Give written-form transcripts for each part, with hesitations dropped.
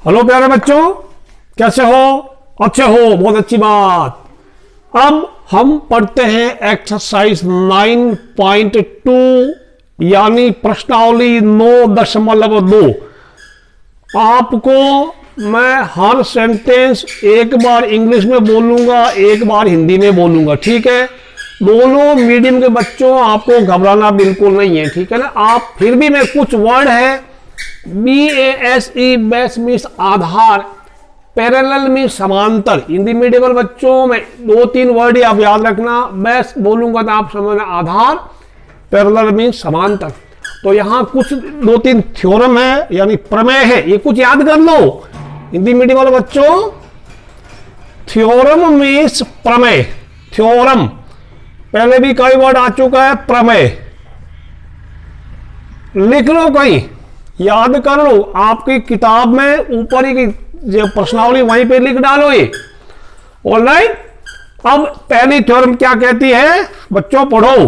Hello प्यारे बच्चों, कैसे हो? अच्छे हो, बहुत अच्छी बात। अब हम पढ़ते हैं एक्सरसाइज 9.2 यानी प्रश्नावली 9.2। आपको मैं हर सेंटेंस एक बार इंग्लिश में बोलूंगा, एक बार हिंदी में बोलूंगा, ठीक है? दोनों मीडियम के बच्चों, आपको घबराना बिल्कुल नहीं है, ठीक है ना? आप फिर भी मैं कुछ वर्ड है BASE बेस मीन्स आधार, पैरेलल मीन्स समांतर। हिंदी मीडियम बच्चों में 2-3 वर्ड ही आप याद रखना। बेस बोलूंगा तो आप समझना आधार, पैरेलल मीन्स समांतर। तो यहां कुछ 2-3 थ्योरम है यानी प्रमेय है, ये कुछ याद कर लो हिंदी मीडियम वाले बच्चों। थ्योरम मीन्स प्रमेय। थ्योरम पहले भी कई वर्ड आ चुका है। प्रमेय लिख लो, कहीं याद कर लो, आपकी किताब में ऊपर ही जो प्रश्नावली वहीं पे लिख डालो ये। ऑलराइट, अब पहली थ्योरम क्या कहती है बच्चों, पढ़ो।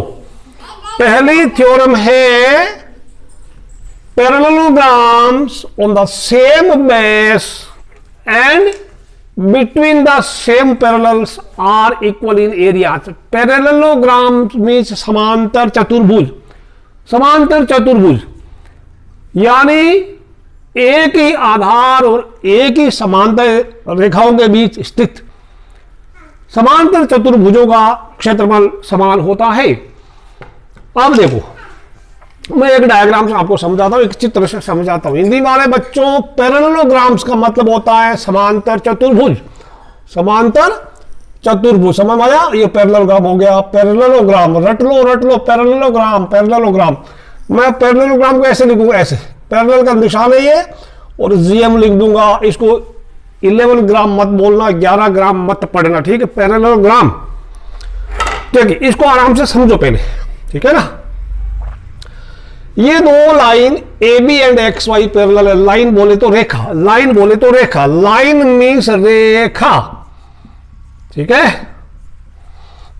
पहली थ्योरम है parallelograms on the same base and between the same parallels are equal in area. Parallelograms means समांतर चतुर्भुज। समांतर चतुर्भुज यानी एक ही आधार और एक ही समांतर रेखाओं के बीच स्थित समांतर चतुर्भुजों का क्षेत्रफल समान होता है। अब देखो, मैं एक डायग्राम से आपको समझाता हूं, एक चित्र से समझाता हूं। हिंदी वाले बच्चों, पैरेललोग्राम्स का मतलब होता है समांतर चतुर्भुज। समांतर चतुर्भुज समझ आया? ये पैरेललोग्राम हो गया। पैरेललोग्राम रट लो, पैरेललोग्राम पैरेललोग्राम। मैं पैरेललोग्राम को ऐसे लिखूंगा, ऐसे पैरेलल का निशान है ये, और GM लिख दूंगा। इसको 11 ग्राम मत बोलना, 11 ग्राम मत पढ़ना, ठीक है? पैरेललोग्राम, ठीक है? इसको आराम से समझो पहले, ठीक है ना? ये दो line AB and XY parallel है। लाइन बोले तो रेखा, लाइन बोले तो रेखा। लाइन मीन्स रेखा, ठीक है?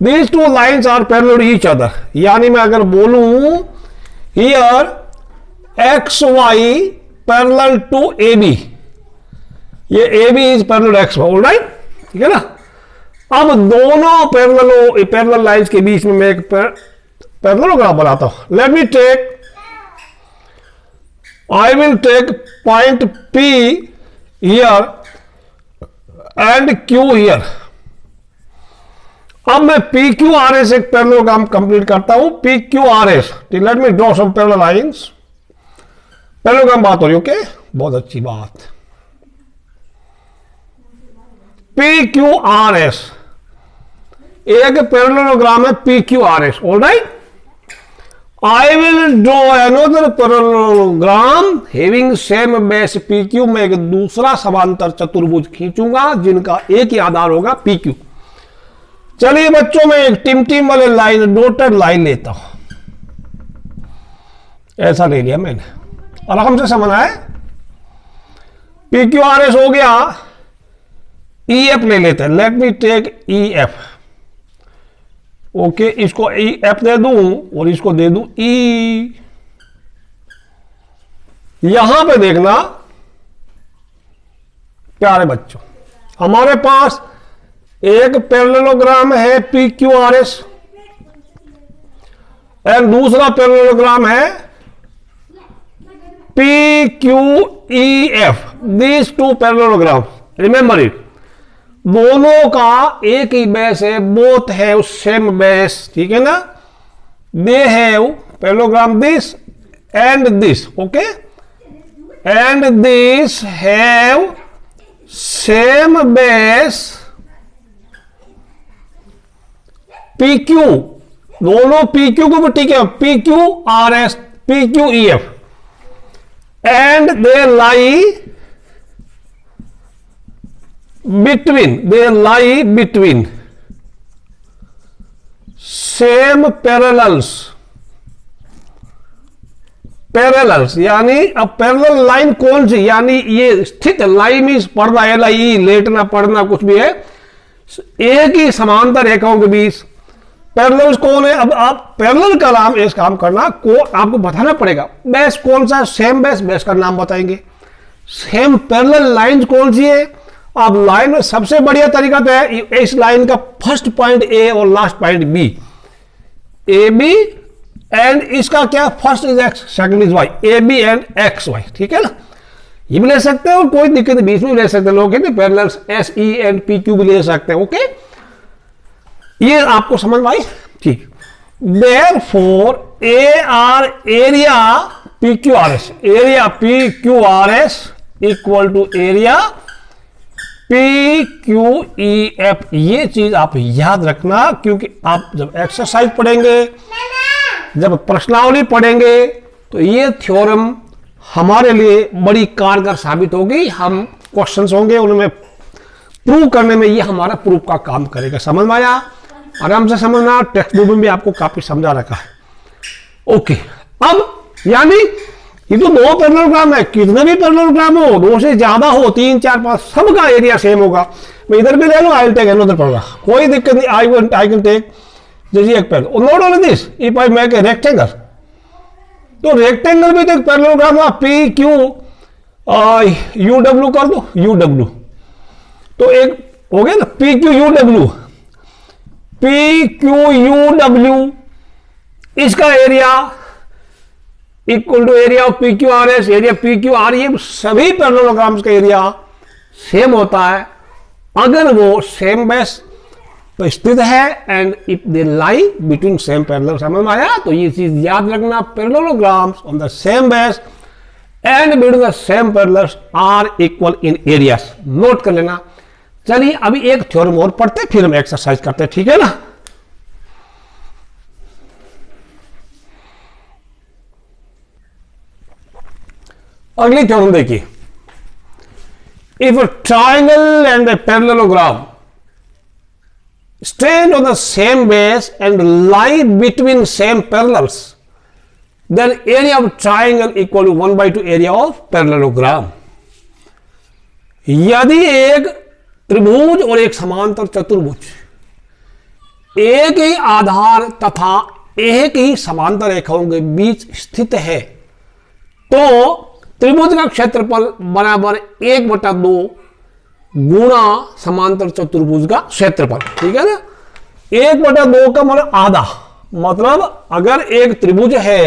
These two lines are parallel to each other। यानी मैं अगर बोलूं here XY parallel to AB, ये AB is parallel to XY, alright, ठीक है ना? अब दोनों पैरेलल लाइंस के बीच में मैं एक पैरेललोग्राम बनाता हूं। Let me take, I will take point P here and Q here. अब मैं PQRS एक पैरेललोग्राम कंप्लीट करता हूं। PQRS, let me draw some parallel lines. Parallelogram बात हो रही, ओके, बहुत अच्छी बात। PQRS एक पैरेललोग्राम है, PQRS, alright. I will draw another parallelogram having same base PQ। मैं एक दूसरा समांतर चतुर्भुज खींचूंगा जिनका एक ही आधार होगा PQ। चलिए बच्चों, मैं एक टिम वाले लाइन, डॉटेड लाइन लेता हूं। ऐसा ले लिया मैंने, आराम से समझना है। PQRS हो गया। EF ले लेते हैं। Let me take EF, okay. इसको EF दे दूं और इसको दे दूं E। यहां पे देखना प्यारे बच्चों, हमारे पास एक पैरेललोग्राम है PQRS और दूसरा पैरेललोग्राम है PQEF। These two parallelogram, remember it, दोनों का एक ही बेस है। बोथ हैव सेम बेस, ठीक है ना? They have parallelogram this and this, okay, and this have same base PQ। दोनों PQ को भी, ठीक है, PQRS PQEF, and they lie between same parallels। यानी अब पैरेलल लाइन कौन सी, यानी ये स्थित लाइन मीन्स पढ़ना, LIE लेटना पढ़ना कुछ भी है, एक ही समांतर रेखाओं के बीच पैरेलल्स कौन है? अब आप पैरेलल का नाम इस काम करना को आपको बताना पड़ेगा। बेस कौन सा? सेम बेस, बेस का नाम बताएंगे। सेम पैरेलल लाइन कौन सी है? अब लाइन में सबसे बढ़िया तरीका तो है इस लाइन का फर्स्ट पॉइंट ए और last point B, A B and इसका क्या, first is X second is Y, A B and X Y, ठीक है ना। ये भी ले सकते हैं और कोई दिक्कत नहीं, बीच में ले सकते हैं लोग, parallels S E and P Q भी ले सकते हैं। ओके, ये आपको समझ में आई, ठीक। Therefore A R area P Q R S, area P Q R S equal to area P Q E F. ये चीज आप याद रखना, क्योंकि आप जब एक्सरसाइज पढ़ेंगे, जब प्रश्नावली पढ़ेंगे, तो ये थ्योरम हमारे लिए बड़ी कारगर साबित होगी। हम क्वेश्चंस होंगे उनमें प्रूव करने में ये हमारा प्रूफ का काम करेगा। समझ में आया? आराम से समझना, टेक्स्ट बुक में भी आपको काफी समझा रखा है। ओके, अब यानी ये तो दो पैरेललोग्राम है, कितने भी पैरेललोग्राम हो, दो से ज्यादा हो, 3 4 5, सबका एरिया सेम होगा। मैं इधर भी ले लो, I will take another parallelogram, कोई दिक्कत नहीं। आई कैन टेक जैसे एक parallel, not only this, if I make a rectangle, तो रेक्टेंगल भी तो एक पैरेललोग्राम है, पी क्यू यू डब्ल्यू कर दो, यू डब्ल्यू, तो एक हो गया ना, P Q U W, P Q U W, इसका area equal to area of P Q R S, area P Q R, ये सभी पैरेललोग्राम्स का एरिया सेम होता है अगर वो सेम बेस पर स्थित है and if they lie between same parallel. समझ में आया? तो ये चीज याद रखना, parallelograms on the same base and between the same parallels are equal in areas. Note कर लेना। चलिए अभी एक थ्योरम और पढ़ते हैं, फिर हम एक्सरसाइज करते हैं, ठीक है ना। अगली थ्योरम देखिए, if a triangle and a parallelogram stand on the same base and lie between same parallels, then area of triangle equal to 1/2 area of parallelogram। यदि एक त्रिभुज और एक समांतर चतुर्भुज एक ही आधार तथा एक ही समांतर रेखाओं के बीच स्थित है, तो त्रिभुज का क्षेत्रफल बराबर 1/2 गुणा समांतर चतुर्भुज का क्षेत्रफल, ठीक है ना। 1/2 का मतलब आधा, मतलब अगर एक त्रिभुज है,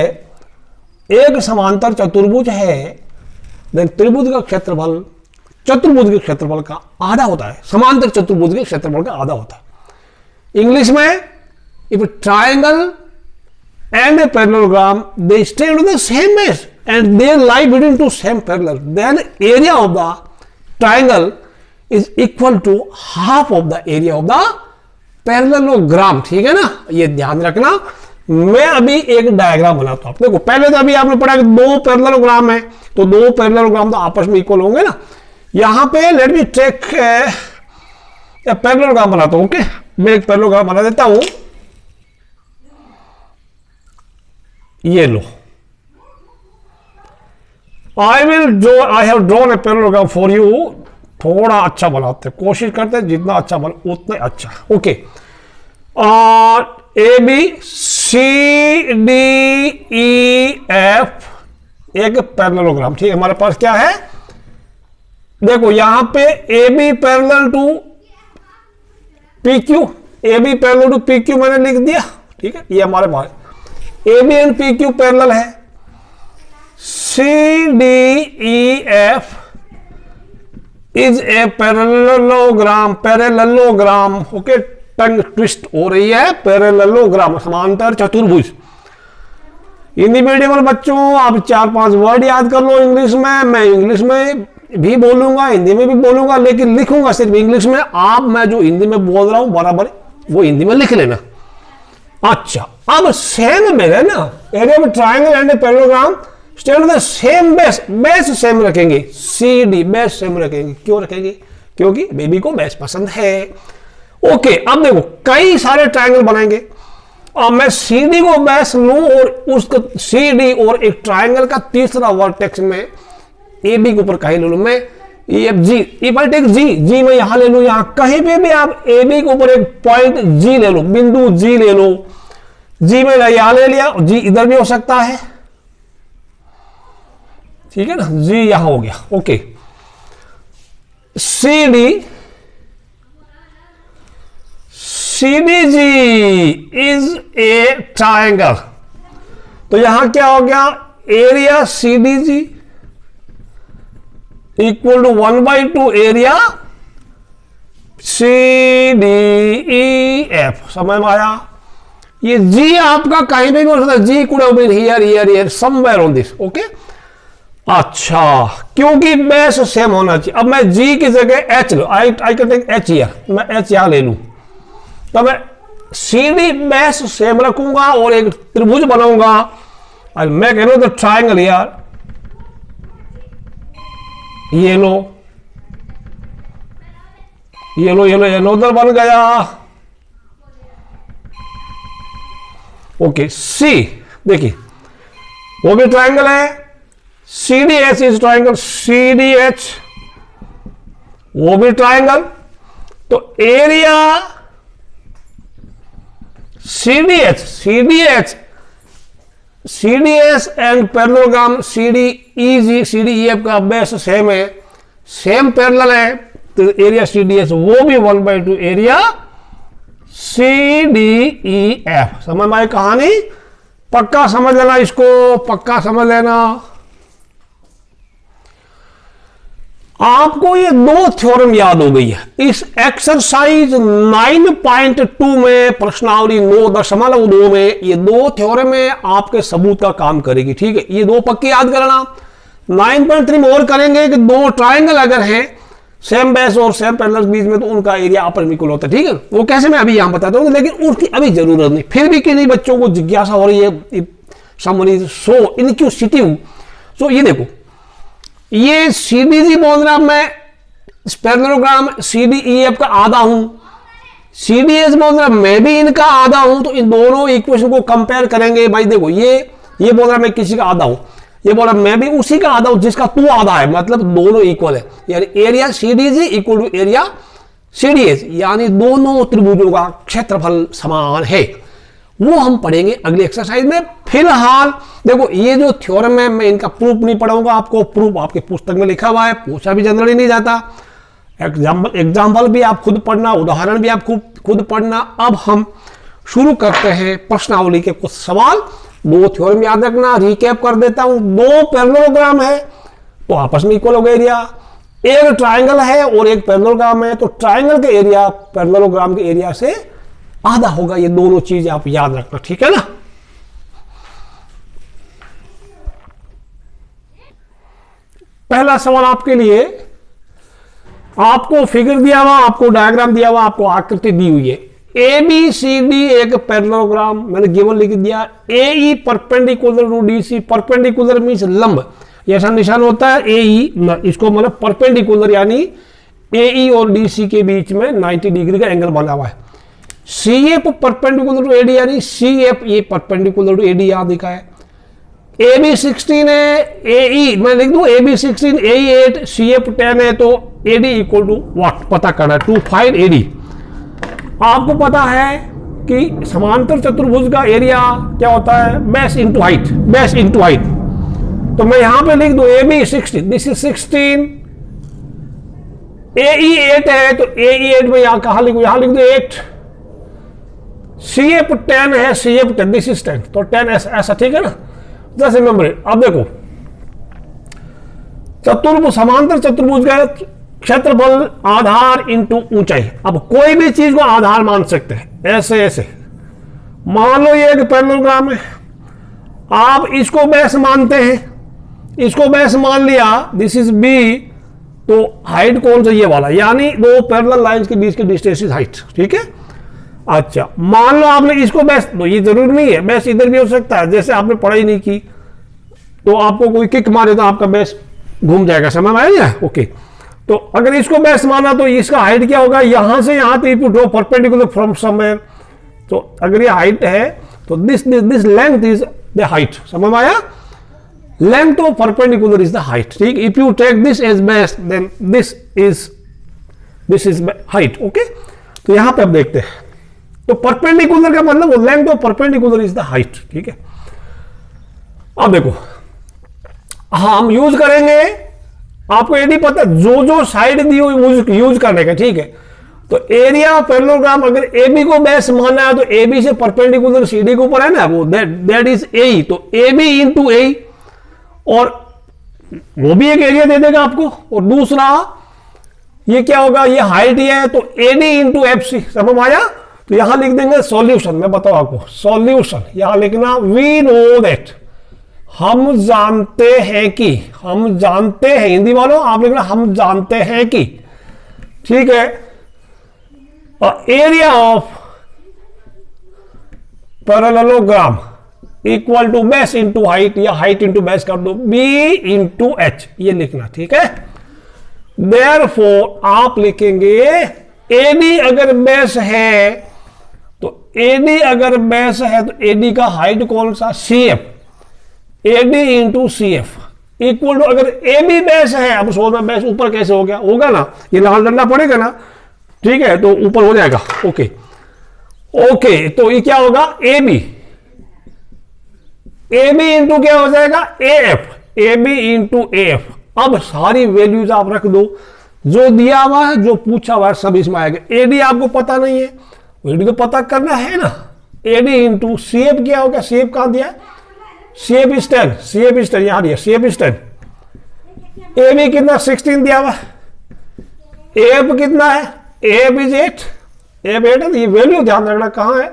एक समांतर चतुर्भुज है, देन त्रिभुज का क्षेत्रफल चतुर्भुज के क्षेत्रफल का आधा होता है, समांतर चतुर्भुज के क्षेत्रफल का आधा होता है। इंग्लिश में if triangle and a parallelogram they stand on the same base and they lie between two same parallel, then area of the triangle is equal to half of the area of the parallelogram। ठीक है ना, ये ध्यान रखना। मैं अभी एक diagram बनाता हूं। देखो पहले तो अभी आपने पढ़ा कि दो पैरेललोग्राम है, तो दो पैरेललोग्राम तो आपस में इक्वल होंगे ना। यहां पे लेट मी टेक पैरेललोग्राम बनाता हूं। ओके, मैं एक पैरेललोग्राम बना देता हूं। ये लो, I have drawn a parallelogram for you. थोड़ा अच्छा बनाते हैं, कोशिश करते हैं जितना अच्छा बना उतना अच्छा। ओके, और A B C D E F एक पैरेललोग्राम, ठीक है। हमारे पास क्या है, देखो यहां पे A B parallel to P Q, A B parallel to P Q मैंने लिख दिया, ठीक है। ये हमारे पास A B and P Q parallel है। C D E F is a parallelogram, parallelogram. Okay, tongue twist हो रही है, पैरेललोग्राम समांतर चतुर्भुज। हिंदी मीडियम वाले बच्चों आप 4-5 वर्ड याद कर लो इंग्लिश में। मैं इंग्लिश में भी बोलूंगा, हिंदी में भी बोलूंगा, लेकिन लिखूंगा सिर्फ इंग्लिश में। आप मैं जो हिंदी में बोल रहा हूं बराबर वो हिंदी में लिख लेना। अच्छा, अब सेम बेस है ना, area of triangle and parallelogram stand on the same base, base same रखेंगे, सी डी बेस सेम रखेंगे। क्यों रखेंगे? क्योंकि बेबी को बेस पसंद है। ओके, अब देखो कई सारे ट्रायंगल बनाएंगे। अब मैं सी डी को बेस लूं और उसको सी डी और एक ट्रायंगल का तीसरा वर्टेक्स में ए बी के ऊपर कहीं ले लूं मैं, F G, if I take G, G मैं यहां ले लूं, यहां कहीं पे भी आप ए बी के ऊपर एक पॉइंट जी ले लो, बिंदु जी ले लो। जी में यहां ले लिया, जी इधर भी हो सकता है, ठीक है ना, जी यहां हो गया, okay. C D G is a triangle, तो यहां क्या हो गया, area C D G equal to 1/2 area C D E F. समझ में आया? ये जी आपका कहीं भी हो सकता है, G could have been here here here somewhere on this, okay. अच्छा, क्योंकि बेस सेम होना चाहिए। अब मैं जी की जगह एच लो, I can take H here, मैं एच यहां ले लूं, तो मैं सी डी बेस सेम रखूंगा और एक त्रिभुज बनाऊंगा। I make another triangle here, ये लो ये लो ये लो, ये उधर बन गया, ओके। सी देखिए वो भी ट्रायंगल है, C D H is triangle, C D H वो भी ट्रायंगल, तो area C D H and parallelogram C D E F का बेस सेम है, सेम पैरेलल है, तो एरिया सी डी एच वो भी 1/2 area C D E F. समझ में आई कहानी? पक्का समझ लेना, इसको पक्का समझ लेना। आपको ये दो थ्योरम याद हो गई है। इस एक्सरसाइज 9.2 में प्रश्नावली 9.2 में ये दो थ्योरम में आपके सबूत का काम करेगी, ठीक है। ये दो पक्के याद करना। 9.3 में और करेंगे कि दो ट्रायंगल अगर हैं सेम बेस और सेम पैरेलल के बीच में, तो उनका एरिया अपर इक्वल होता है, ठीक है। वो कैसे मैं अभी यहां बताता हूं, लेकिन उसकी अभी जरूरत नहीं। फिर भी किन्हीं बच्चों को जिज्ञासा हो रही है, समवन इज सो इनक्यूसिटिव। सो ये देखो, ये सी डी जी बोल रहा, मैं parallelogram C D E F का आधा हूं, सी डी एच बोल रहा मैं भी इनका आधा हूं, तो इन दोनों इक्वेशन को कंपेयर करेंगे। भाई देखो, ये बोल रहा मैं किसी का आधा हूं, ये बोल रहा मैं भी उसी का आधा हूं जिसका तू आधा है, मतलब दोनों इक्वल है। यानी area C D G equal to area C D H, यानी दोनों त्रिभुजों का क्षेत्रफल समान है। वो हम पढ़ेंगे अगली एक्सरसाइज में। फिलहाल देखो, ये जो थ्योरम है मैं इनका प्रूफ नहीं पढ़ाऊंगा आपको, प्रूफ आपके पुस्तक में लिखा हुआ है, पूछा भी जनरली नहीं जाता। एग्जाम्पल भी आप खुद पढ़ना, उदाहरण भी आप खुद पढ़ना। अब हम शुरू करते हैं प्रश्नावली के कुछ सवाल। दो थ्योरम याद रखना, रिकैप कर देता हूं। दो पैरेललोग्राम है तो आपस में इक्वल होगा एरिया, एक ट्राइंगल है और एक पैरेललोग्राम है, तो ट्राइंगल के एरिया पैरेललोग्राम के एरिया से आधा होगा। ये दोनों चीज आप याद रखना, ठीक है ना। पहला सवाल आपके लिए, आपको फिगर दिया हुआ, आपको डायग्राम दिया हुआ, आपको आकृति दी हुई है। ए बी सी डी एक पैरेललोग्राम, मैंने गिवन लिख दिया। A E perpendicular to D C, perpendicular means लंब, ये ऐसा निशान होता है ए ई, इसको मतलब परपेंडिकुलर, यानी ए ई और डी सी के बीच में 90 डिग्री का एंगल बना हुआ है। C F perpendicular to A D, यानी सी एफ ये परपेंडिकुलर टू ए डी यहां दिखा है। ए बी 16 है, ए ई मैं लिख दूं A B 16, A E 8, C F 10 है, तो A D equal to what पता करना है, 2 5 ए डी। आपको पता है कि समांतर चतुर्भुज का एरिया क्या होता है, base into height, base into height. तो मैं यहां पे लिख दूं ए बी 16, दिस इज 16, ए ई 8 है, तो ए ई 8 में यहां कहां लिखूं, यहां लिख दो 8। सी एफ 10 है, सी एफ 10, दिस इज 10, तो 10 ऐसा, ठीक है ना। Just remember it. अब देखो, चतुर्भुज, समांतर चतुर्भुज का क्षेत्रफल आधार इंटू ऊंचाई। अब कोई भी चीज को आधार मान सकते हैं, ऐसे ऐसे। मान लो ये एक पैरेललोग्राम है, आप इसको बेस मानते हैं, इसको बेस मान लिया, दिस इज बी, तो हाइट कौन सा, ये वाला, यानी दो पैरेलल लाइंस के बीच की डिस्टेंस इज हाइट, ठीक है। अच्छा, मान लो आपने इसको बेस, तो ये जरूरी नहीं है, बेस इधर भी हो सकता है, जैसे आपने पढ़ाई नहीं की तो आपको कोई किक मारे तो आपका बेस घूम जाएगा, समझ में आया? ओके, तो अगर इसको बेस माना तो इसका हाइट क्या होगा, यहां से यहां तक ड्रॉ परपेंडिकुलर फ्रॉम समवेयर। तो अगर ये हाइट है तो this length is the height, समझ में आया? Length of perpendicular is the height, ठीक। If you take this as base then this is height, okay. तो यहां पे आप देखते हैं, तो परपेंडिकुलर का मतलब length of perpendicular is the height, ठीक है। अब देखो, हम यूज करेंगे, आपको एडी पता, जो जो साइड दी हुई यूज करने का, ठीक है। तो एरिया ऑफ पैरेललोग्राम अगर एबी को बेस माना है तो एबी से परपेंडिकुलर सीडी के ऊपर है ना, वो दैट इज ए, तो एबी इंटू ए, और वो भी एक एरिया दे देगा आपको। और दूसरा ये क्या होगा, ये हाइट ये है तो एडी इंटू एफ सी, समझ में आया। तो यहां लिख देंगे सॉल्यूशन, मैं बताऊं आपको सॉल्यूशन, यहां लिखना वी नो दैट, हम जानते हैं कि, हम जानते हैं, हिंदी वालों आप लिखना हम जानते हैं कि, ठीक है। और area of parallelogram equal to base into height, या हाइट इंटू बेस कर दो, बी इंटू एच, ये लिखना, ठीक है। देयरफॉर आप लिखेंगे एडी अगर बेस है तो एडी अगर बेस है तो एडी का हाइट कौन सा, C F, AD into C F equal to, अगर ए बी बेस है, अब सोचना बेस ऊपर कैसे हो गया, होगा ना, ये लाल डंडा पड़ेगा ना, ठीक है, तो ऊपर हो जाएगा। ओके ओके, तो ये क्या होगा, A B, A B into क्या हो जाएगा, A F, A B into A F. अब सारी वैल्यूज आप रख दो, जो दिया हुआ है, जो पूछा हुआ है, सब इसमें आएगा। एडी आपको पता नहीं है, एडी तो पता करना है ना, एडी इंटू सी एफ क्या होगा, सी एफ कहां दिया है, C F is 10, C F is 10 यहां दिया, C F is 10, A B कितना 16 दिया हुआ, ए एफ कितना है, A F is 8, A F 8 है, ये वैल्यू ध्यान रखना कहां है,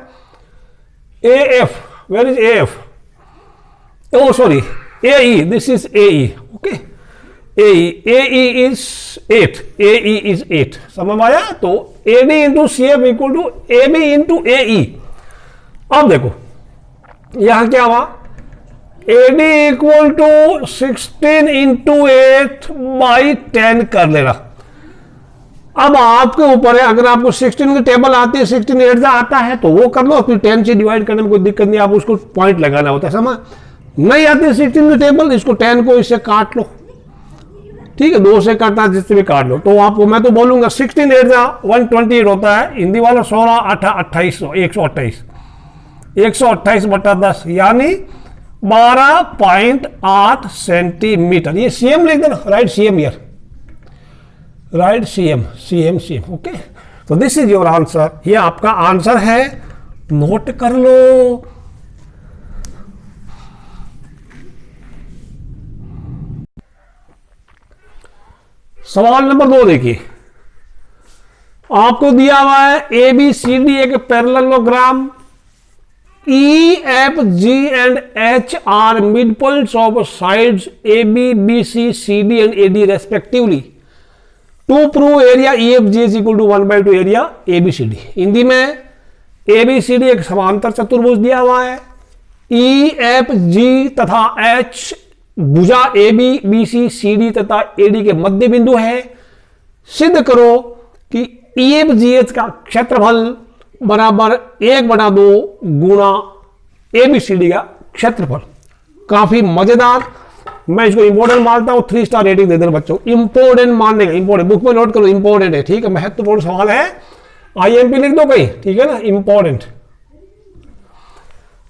A F, where is A F, oh sorry, AE, this is AE, okay, AE is 8, AE is 8, समझ में आया। तो AD into CF equal to AB into AE। अब देखो यहां क्या हुआ, AD equal to 16 into 8 by 10 कर लेना। अब आपके ऊपर है, अगर आपको 16 की टेबल आती है, 16 8 आता है तो वो कर लो, फिर 10 से डिवाइड करने में कोई दिक्कत नहीं, आप उसको पॉइंट लगाना होता है, समझ। नहीं आती 16 की टेबल, इसको 10 को इससे काट लो, ठीक है, 2 से काटना जिससे भी काट लो। तो आपको मैं तो बोलूंगा 16 8 128 होता है, हिंदी वाला 16 8 28 128, 128 बटा 10 यानी 12.8 सेंटीमीटर। ये सीएम लिख देना, right CM here, right CM, CM CM, okay. तो दिस इज योर आंसर, ये आपका आंसर है, नोट कर लो। सवाल नंबर 2 देखिए, आपको दिया हुआ है ए बी सी डी एक parallelogram, E F G and H are mid points of sides A B B C C D and A D respectively. To prove area E F G is equal to 1/2 area A B C D. Hindi में A B C D एक समांतर चतुर्भुज दिया हुआ है, ई F जी तथा H भुजा A B B C C D तथा ए डी के मध्य बिंदु है। सिद्ध करो कि ई एफ जी एच का क्षेत्रफल बराबर 1/2 गुणा ए बी सी डी का क्षेत्रफल। काफी मजेदार, मैं इसको इंपॉर्टेंट मानता हूं, 3 स्टार रेटिंग दे देना बच्चों। इंपॉर्टेंट मानने का, इंपॉर्टेंट बुक में नोट करो, इंपॉर्टेंट है, ठीक है, महत्वपूर्ण सवाल है, आईएमपी लिख दो कहीं, ठीक है ना, इंपॉर्टेंट।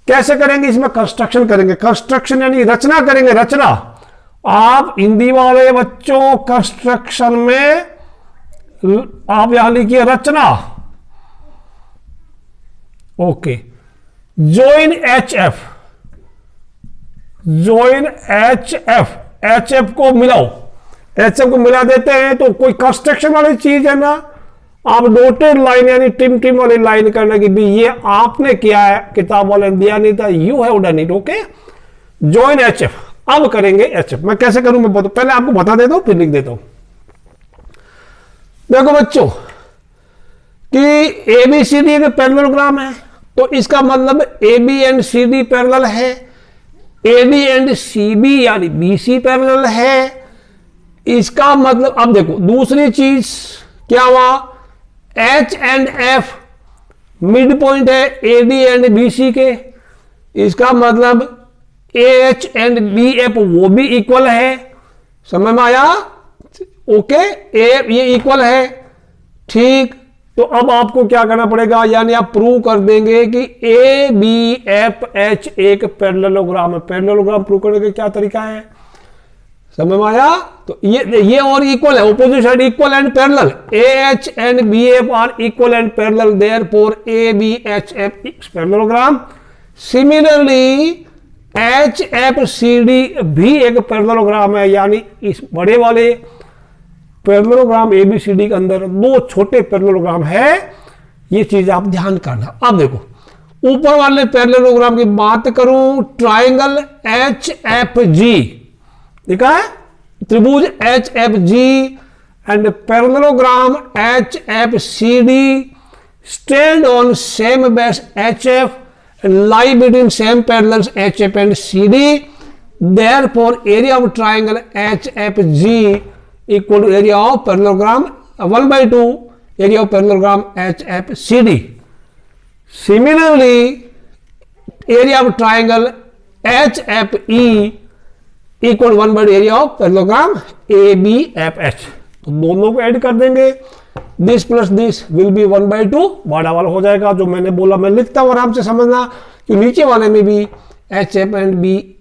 कैसे करेंगे, इसमें कंस्ट्रक्शन करेंगे, कंस्ट्रक्शन यानी रचना करेंगे, रचना। आप हिंदी वाले बच्चों कंस्ट्रक्शन में आप यहां लिखिए रचना, okay. Join H F, join H F, H F को मिलाओ, एच एफ को मिला देते हैं तो कोई कंस्ट्रक्शन वाली चीज है ना, आप डॉटेड लाइन यानी टिम टिम वाली लाइन करने की भी, ये आपने किया है, किताब वाले ने दिया नहीं था, you have done it, okay. Join H F, अब करेंगे एच एफ। मैं कैसे करूं, मैं पहले आपको बता देता हूं फिर लिख देता हूं। देखो बच्चों कि ए बी सी डी एक पैरेललोग्राम है, तो इसका मतलब A B and C D parallel है, A D and C B यानी बी सी पैरेलल है। इसका मतलब, अब देखो दूसरी चीज क्या हुआ, H and F mid point है A D and B C के, इसका मतलब एच एंड बी एफ वो भी इक्वल है, समझ में आया, ओके, ये इक्वल है, ठीक। तो अब आपको क्या करना पड़ेगा, यानी आप प्रूव कर देंगे कि ए बी एफ एच एक पैरेललोग्राम है। पैरेललोग्राम प्रूव करने का क्या तरीका है, समझ में आया? तो ये और इक्वल है, opposite side equal and parallel, AH and BF are equal and parallel, therefore ABHF is parallelogram. Similarly HFCD भी एक पैरेललोग्राम है, यानी इस बड़े वाले पैरेललोग्राम ABCD के अंदर दो छोटे पैरेललोग्राम है, ये चीज आप ध्यान करना। अब देखो ऊपर वाले पैरेललोग्राम की बात करूं, ट्राइंगल HFG देखा है, त्रिभुज HFG and parallelogram HFCD stand on same base HF and lie between same parallels HF and CD. Therefore, area of triangle HFG equal to area of parallelogram 1/2 area of parallelogram HFCD. Similarly, area of triangle HFE equal to 1/2 area of parallelogram ABFH. तो दोनों को add कर देंगे, this plus this will be 1/2 बड़ा वाला हो जाएगा। जो मैंने बोला मैं लिखता हूं, आराम से समझना कि नीचे वाले में भी HF एंड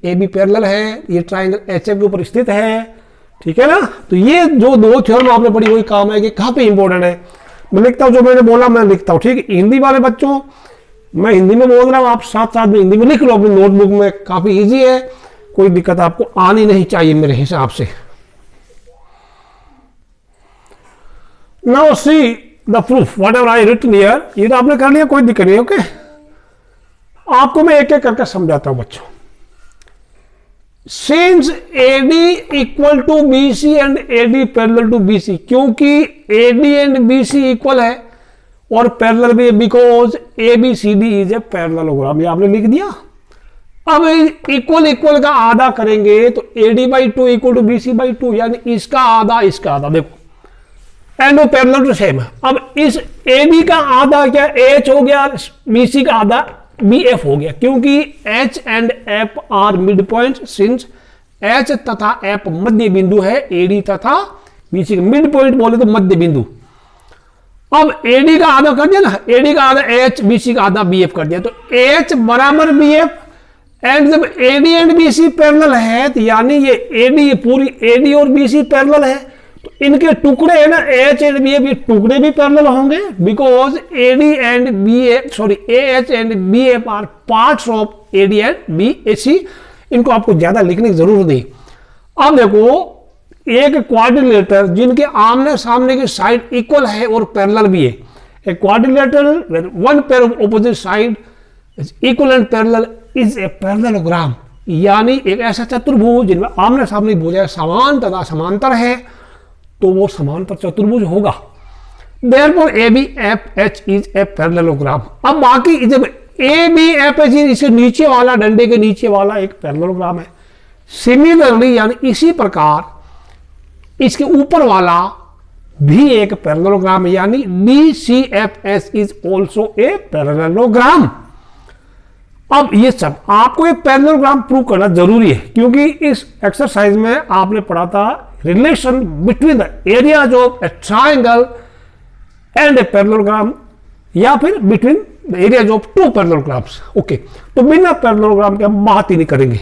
AB पैरेलल है, ये ट्राइंगल HF के ऊपर स्थित है, ठीक है ना। तो ये जो दो थ्योरम आपने पढ़ी वही काम है कि कहाँ पे इंपॉर्टेंट है, मैं लिखता हूँ, जो मैंने बोला मैं लिखता हूँ, ठीक है। हिंदी वाले बच्चों मैं हिंदी में बोल रहा हूँ, आप साथ साथ में हिंदी में लिख लो अपनी नोटबुक में, काफी ईजी है, कोई दिक्कत आपको आनी नहीं चाहिए मेरे हिसाब से। Now see the proof whatever I written here, ये तो आपने कर लिया, कोई दिक्कत नहीं, ओके। आपको मैं एक एक करके समझाता हूं बच्चों। Since AD equal to BC and AD parallel to BC, क्योंकि AD and BC इक्वल है और पैरेलल भी, because ABCD is a parallelogram, ये आपने लिख दिया। अब इक्वल इक्वल का आधा करेंगे तो AD/2 इक्वल टू BC/2, यानी इसका आधा इसका आधा, देखो एंड वो पैरेलल टू सेम है। अब इस AB का आधा क्या H हो गया, BC का आधा BF हो गया, क्योंकि H and F are mid point, since H तथा F मध्य बिंदु है, AD तथा BC मिड पॉइंट बोले तो मध्य बिंदु। अब AD का आधा कर दिया ना, AD का आधा H, BC का आधा BF कर दिया, तो H बराबर BF, एंड जब AD एंड BC पैरेलल है तो यानी ये AD पूरी AD और BC पैरेलल है, तो इनके टुकड़े है ना H एंड BF, ये टुकड़े भी पैरेलल होंगे, because AD and BF sorry AH and BF are parts of AD and BC। इनको आपको ज्यादा लिखने की जरूरत नहीं। अब देखो एक क्वाड्रिलेटर जिनके आमने सामने की साइड इक्वल है और पैरेलल भी है, ए quadrilateral one pair of opposite side is equal and parallel is a parallelogram, यानी एक ऐसा चतुर्भुज जिनमें आमने सामने भुजाएं समान तथा समांतर है तो वो समांतर चतुर्भुज होगा। Therefore ABFH is a parallelogram। अब बाकी जब ABFH इसके नीचे वाला, डंडे के नीचे वाला एक पैरेललोग्राम है। सिमिलरली यानी इसी प्रकार इसके ऊपर वाला भी एक पैरेललोग्राम है, यानी DCFS is also a parallelogram। अब ये सब आपको एक पैरेललोग्राम प्रूव करना जरूरी है, क्योंकि इस एक्सरसाइज में आपने पढ़ा था relation between the areas of a triangle and a parallelogram, या फिर between the areas of two parallelograms, okay. तो बिना पैरेललोग्राम के हम बात ही नहीं करेंगे।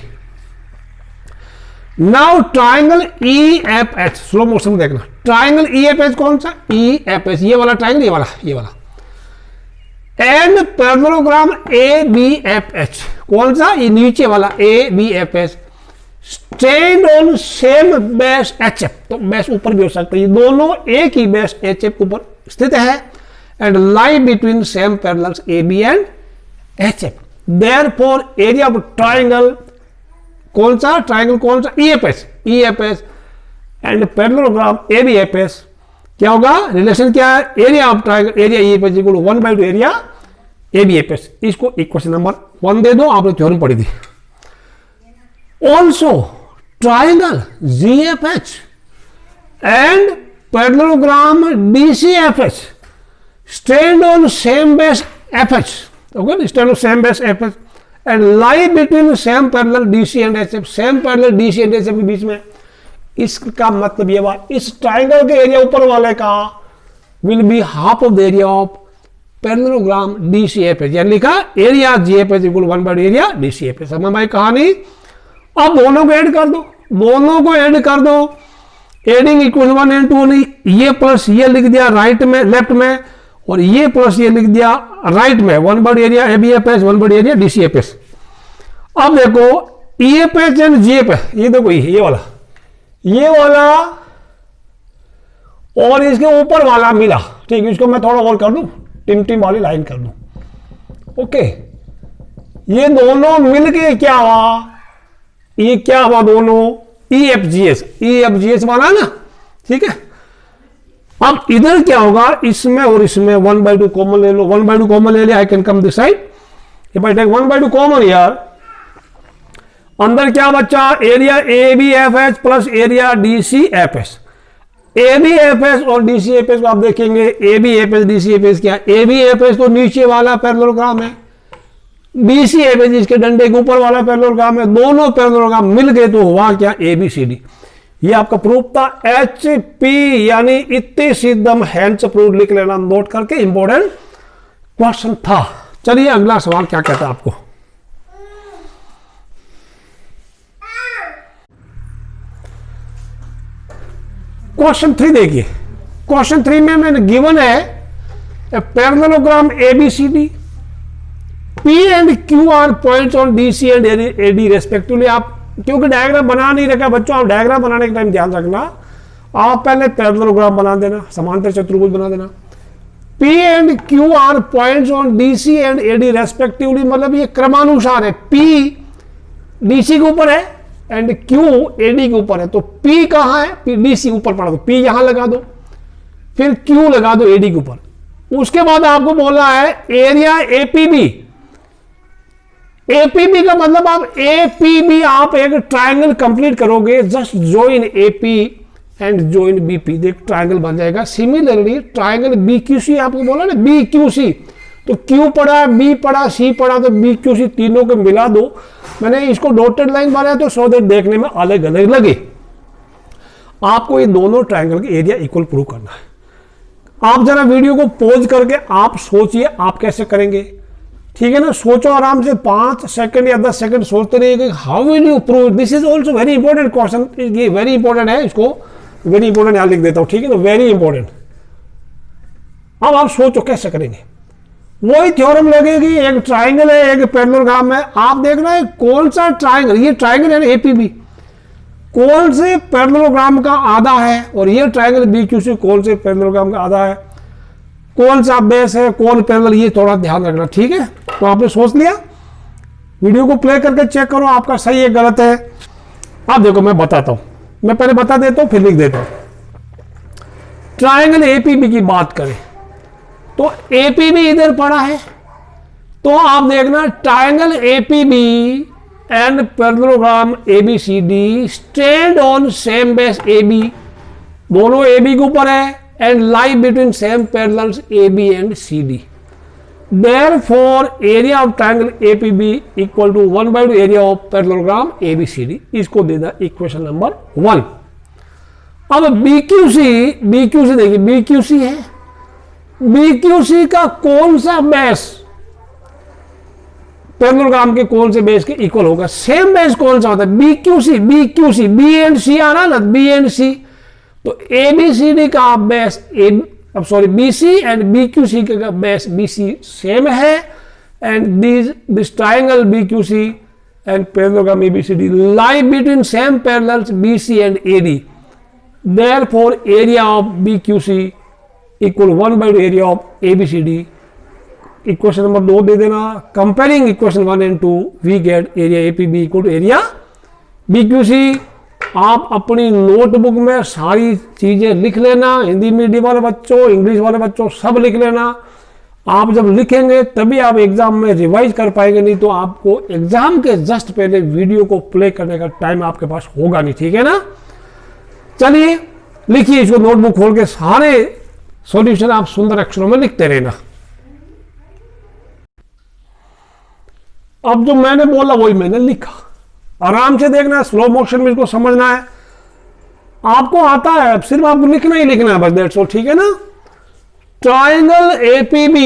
Now triangle EFH, slow motion में देखना, ट्राइंगल EFH कौन सा, EFH ये वाला ट्राइंगल, ये वाला एंड पैरेललोग्राम ABFH कौन सा, ये नीचे वाला ABFH stand on same base HF, तो बेस ऊपर भी हो सकता है, ये दोनों एक ही बेस HF ऊपर स्थित है, and lie between same parallels AB and HF। Therefore area of triangle कौन सा, EFH एंड पैरेललोग्राम ABFH क्या होगा, रिलेशन क्या है, area of triangle area EFH equal to 1/2 area ABFH। इसको इक्वेशन नंबर 1 दे दो, आपने थ्योरम पढ़ी थी। Also triangle GFH and parallelogram DCFH stand on same base FH, okay, stand on same base FH and lie between same parallel DC and HF, same parallel DC and HF के बीच में। इसका मतलब ये बात, इस triangle के area ऊपर वाले का will be half of the area of parallelogram DCFH, यानी लिखा area GFH equal 1/2 area DCFH। समझ में कहानी। अब दोनों को ऐड कर दो, दोनों को ऐड कर दो, एडिंग इक्वल 1 एंड 2 नहीं, ये प्लस ये लिख दिया राइट में लेफ्ट में, और ये प्लस ये लिख दिया राइट में, 1/2 एरिया ABFS 1/2 एरिया DCFS। अब देखो EFS एंड GFS, ये देखो ये वाला और इसके ऊपर वाला मिला, ठीक है, इसको मैं थोड़ा और कर दूं, टिम वाली लाइन कर दूं, ओके। ये दोनों मिलके क्या हुआ, ये क्या हुआ दोनों, EFGS वाला ना, ठीक है। अब इधर क्या होगा, इसमें और इसमें 1/2 कॉमन ले लो, 1/2 कॉमन ले लिया, I can come this side, if I take 1/2 common यार, अंदर क्या बच्चा, area ABFS plus area DCFS। ABFS और DCFS को आप देखेंगे, ABFS DCFS क्या, ABFS तो नीचे वाला पैरेललोग्राम है, DCFS जिसके डंडे के ऊपर वाला पैरेललोग्राम है, दोनों पैरेललोग्राम मिल गए तो हुआ क्या, ABCD। ये आपका प्रूफ था, HP यानी इतने सिद्धम हैंड्स प्रूफ लिख लेना नोट करके, इंपॉर्टेंट क्वेश्चन था। चलिए अगला सवाल क्या कहता है आपको। क्वेश्चन 3 देखिए, क्वेश्चन 3 में मैंने गिवन है parallelogram ABCD, P and Q are points on DC and AD respectively. आप क्योंकि डायग्राम बना नहीं रखा बच्चों, आप डायग्राम बनाने के टाइम ध्यान रखना, आप पहले पैरेललोग्राम बना देना, समांतर चतुर्भुज बना देना। P and Q are points on DC and AD respectively, मतलब ये क्रमानुसार है, P DC के ऊपर है एंड Q AD के ऊपर है, तो P कहाँ है, P DC ऊपर पड़ा, तो P यहां लगा दो, फिर Q लगा दो AD के ऊपर। उसके बाद आपको बोला है एरिया APB का मतलब आप APB आप एक ट्रायंगल कंप्लीट करोगे, just join AP and join BP, देख ट्रायंगल बन जाएगा। सिमिलरली ट्रायंगल BQC आपको बोला ना, BQC, तो Q पड़ा, B पड़ा, C पड़ा, तो BQC तीनों को मिला दो। मैंने इसको डॉटेड लाइन बनाया तो सो दैट देखने में अलग अलग लगे। आपको ये दोनों ट्रायंगल के एरिया इक्वल प्रूव करना है। आप जरा वीडियो को पॉज करके आप सोचिए आप कैसे करेंगे, ठीक है ना, सोचो आराम से, 5 सेकंड या 10 सेकंड सोचते रहिए, how will you prove, this is also very important question, ये वेरी इंपॉर्टेंट है, इसको वेरी इंपॉर्टेंट यहां लिख देता हूं, ठीक है ना, वेरी इंपॉर्टेंट। अब आप सोचो कैसे करेंगे, वही थ्योरम लगेगी, एक ट्राइंगल है एक पैरेललोग्राम है, आप देखना है कौन सा ट्राइंगल, ये ट्राइंगल है ना APB, कौन से पैरेललोग्राम का आधा है, और ये ट्राइंगल BQC कौन से पैरेललोग्राम का आधा है, कौन सा बेस है, कौन पैरेलल, ये थोड़ा ध्यान रखना, ठीक है। तो आपने सोच लिया, वीडियो को प्ले करके चेक करो आपका सही है गलत है। अब देखो मैं बताता हूं, मैं पहले बता देता हूं फिर लिख देता हूं। ट्राइंगल APB की बात करें तो APB इधर पड़ा है, तो आप देखना triangle APB and parallelogram ABCD stand on same base AB, दोनों AB के ऊपर है, and lie between same parallels AB and CD. Therefore, area of triangle APB equal to 1/2 area of parallelogram ABCD. इसको दे दा इक्वेशन नंबर 1। अब BQC देखिए, BQC है, BQC का कौन सा बेस पैरेललोग्राम के कौन से बेस के इक्वल होगा, सेम बेस कौन सा होता है, BQC B एंड C आना ना, B एंड C, तो ABCD का बेस BC एंड BQC का बेस BC सेम है, and this triangle BQC and parallelogram ABCD lie between same parallels BC and AD. Therefore, area of BQC equal 1/2 area of ABCD. Equation number 2 दे देना। Comparing equation 1 and 2 we get area APB equal to area BQC। आप अपनी notebook में सारी चीजें लिख लेना, Hindi medium वाले बच्चों, इंग्लिश वाले बच्चों सब लिख लेना। आप जब लिखेंगे तभी आप एग्जाम में रिवाइज कर पाएंगे, नहीं तो आपको एग्जाम के जस्ट पहले वीडियो को प्ले करने का टाइम आपके पास होगा नहीं, ठीक है ना। चलिए लिखिए इसको, नोटबुक खोल के सारे सॉल्यूशन आप सुंदर अक्षरों में लिखते रहना। अब जो मैंने बोला वही मैंने लिखा, आराम से देखना, स्लो मोशन में इसको समझना है, आपको आता है, अब सिर्फ आपको लिखना ही लिखना है बस, दैट्स ऑल, ठीक है ना। Triangle APB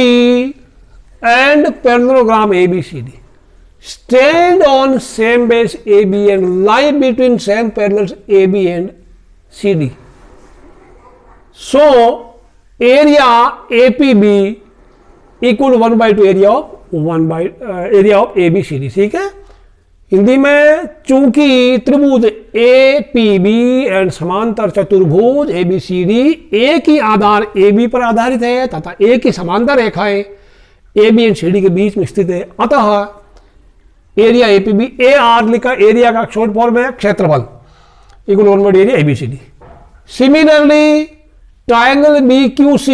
and parallelogram ABCD, stand on same base AB and lie between same parallels AB and CD. So area APB equal to 1/2 area of ABCD. ठीक है, हिंदी में चूंकि त्रिभुज APB एंड समांतर चतुर्भुज ABCD एक ही आधार AB पर आधारित है तथा एक ही समांतर रेखाएं AB एंड CD के बीच में स्थित है, अतः एरिया APB AR लिखा, एरिया का शॉर्ट फॉर्म है क्षेत्रफल, equal 1/2 area ABCD. Similarly triangle BQC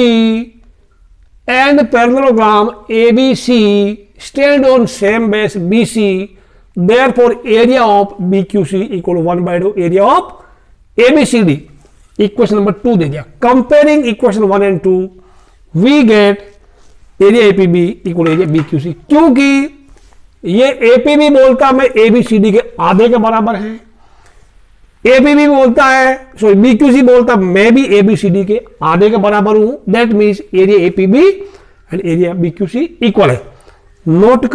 and parallelogram ABC stand on same base BC, therefore area of BQC equal to 1/2 area of ABCD. Equation number 2 दे दिया. Comparing equation 1 and 2 we get area APB equal to area BQC. क्योंकि ये APB बोलता है मैं ABCD के आधे के बराबर है, APB बोलता है सॉरी BQC बोलता है मैं भी ABCD के आधे के बराबर हूं. That means area APB and area BQC equal है. नोट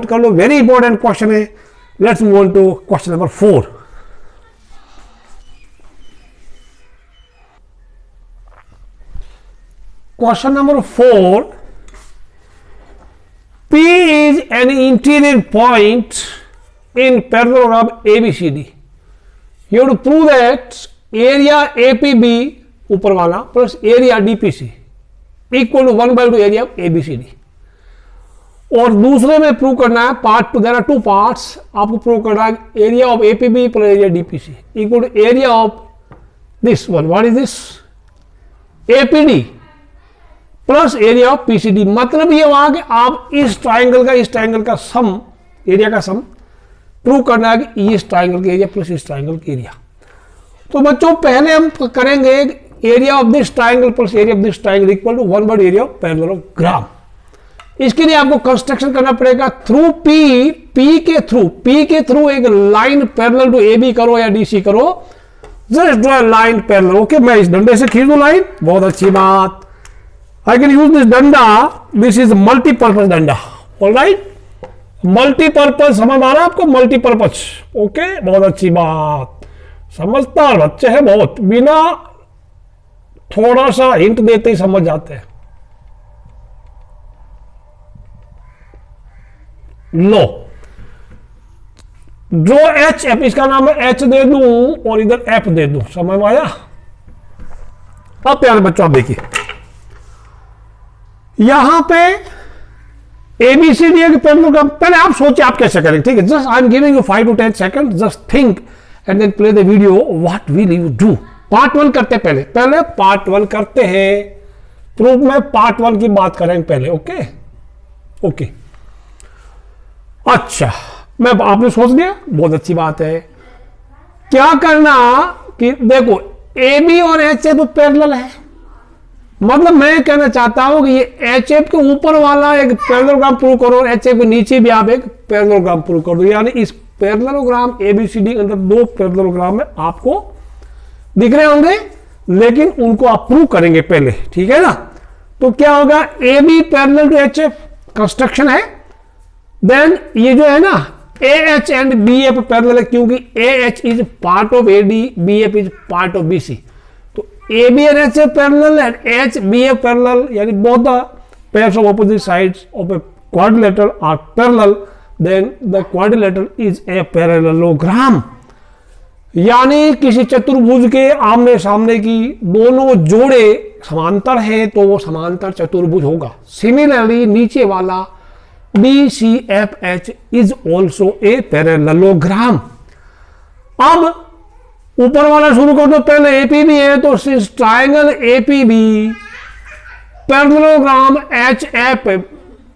कर लो, वेरी इंपॉर्टेंट क्वेश्चन है. Let's move on to question number 4. Question number 4. P is an interior point in parallelogram ABCD. You have to prove that area APB ऊपर वाला plus area DPC equal to 1/2 area of ABCD. और दूसरे में prove करना है part two, there are 2 parts. आपको prove करना है area of APB plus area DPC equal to area of this one. What is this? APD plus area of PCD. मतलब ये हुआ कि आप इस ट्राइंगल का सम, एरिया का सम प्रूव करना है कि इस ट्राइंगल का एरिया प्लस इस ट्राइंगल का एरिया. तो बच्चों पहले हम करेंगे area of this triangle plus area of this triangle equal to 1/2 area of parallelogram. इसके लिए आपको कंस्ट्रक्शन करना पड़ेगा थ्रू P के थ्रू एक लाइन पैरेलल टू AB करो या DC करो. Just draw line parallel. Okay, मैं इस डंडे से खींच दूं लाइन, बहुत अच्छी बात. I can use this डंडा, this is multi-purpose डंडा. ऑलराइट, मल्टीपर्पज समझ आ रहा है आपको? मल्टीपर्पज. ओके, बहुत अच्छी बात. समझदार बच्चे हैं बहुत, बिना थोड़ा सा हिंट देते ही समझ जाते हैं. लो, जो HF, इसका नाम है H दे दूं और इधर F दे दूं. समझ में आया? अब प्यारे बच्चों आप देखिए, यहां पे ABCD के पैरेललोग्राम. पहले आप सोचिए आप कैसे करेंगे. ठीक है, just I am giving you 5 to 10 second. Just think and then play the video. What will you do? Part 1 करते पहले पार्ट 1 करते हैं. प्रूफ में पार्ट 1 की बात करेंगे पहले. ओके. अच्छा, मैं आपने सोच लिया, बहुत अच्छी बात है. क्या करना कि देखो AB और HF पैरेलल है. मतलब मैं कहना चाहता हूं कि ये HF के ऊपर वाला एक पैरेललोग्राम प्रूव करो और HF के नीचे भी आप एक पैरेललोग्राम प्रूव कर दो. यानी इस पैरेललोग्राम ABCD के अंदर 2 पैरेललोग्राम में आपको दिख रहे होंगे, लेकिन उनको आप प्रूव करेंगे पहले. ठीक है ना? तो क्या होगा? AB parallel to HF construction है. देन ये जो है ना AH एंड BF पैरेलल है, क्योंकि AH is part of AD, BF is part of BC. तो AB and HF parallel and HBF parallel, यानी both the pairs of opposite sides of a quadrilateral are parallel, then the quadrilateral is a parallelogram. यानी किसी चतुर्भुज के आमने सामने की दोनों जोड़े समांतर है तो वो समांतर चतुर्भुज होगा. सिमिलरली नीचे वाला BCFH is also a parallelogram. अब ऊपर वाला शुरू कर दो. पहले APB है तो triangle APB parallelogram HFBA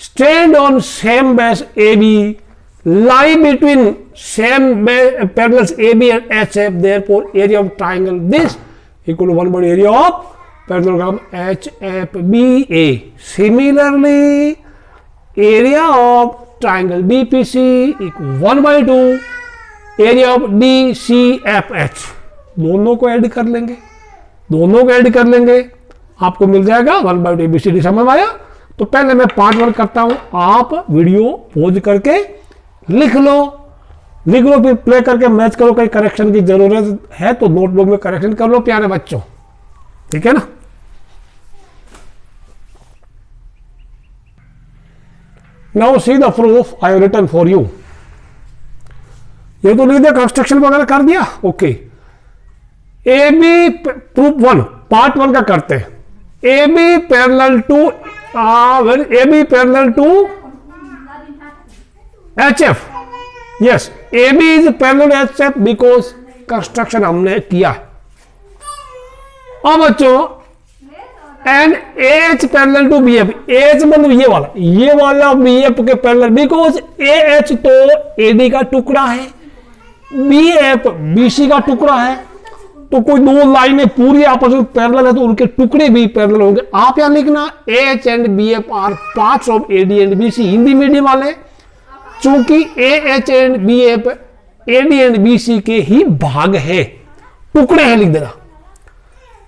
stand on same base AB, lie between same parallels AB and HF, therefore area of triangle this equal to 1/2 area of parallelogram HFBA. Similarly, area of triangle DPC equal 1/2 area of DCFH. दोनों को add कर लेंगे, आपको मिल जाएगा 1/2 ABCD. समझ आया? तो पहले मैं पार्ट 1 करता हूं, आप वीडियो पॉज करके लिख लो फिर प्ले करके मैच करो। कहीं करेक्शन की जरूरत है तो नोटबुक में करेक्शन कर लो प्यारे बच्चों, ठीक है ना। Now see the proof I have written for you. ये तो लिख दिया, कंस्ट्रक्शन वगैरह कर दिया, okay. A B proof 1 part 1 का करते हैं। A B parallel to H F, yes A B is parallel H F because construction हमने किया। अब बच्चों and H parallel to B F, H मतलब ये वाला बी एफ के पैरेलल, बिकॉज ए एच तो ए डी का टुकड़ा है, बी एफ बी सी का टुकड़ा है, तो कोई दो लाइनें पूरी आपस में पैरेलल है तो उनके टुकड़े भी पैरेलल होंगे। आप यहां लिखना H and B F are parts of A D and B C, Hindi medium वाले, चूंकि A H and B F A D and B C के ही भाग है, टुकड़े हैं, लिख देना।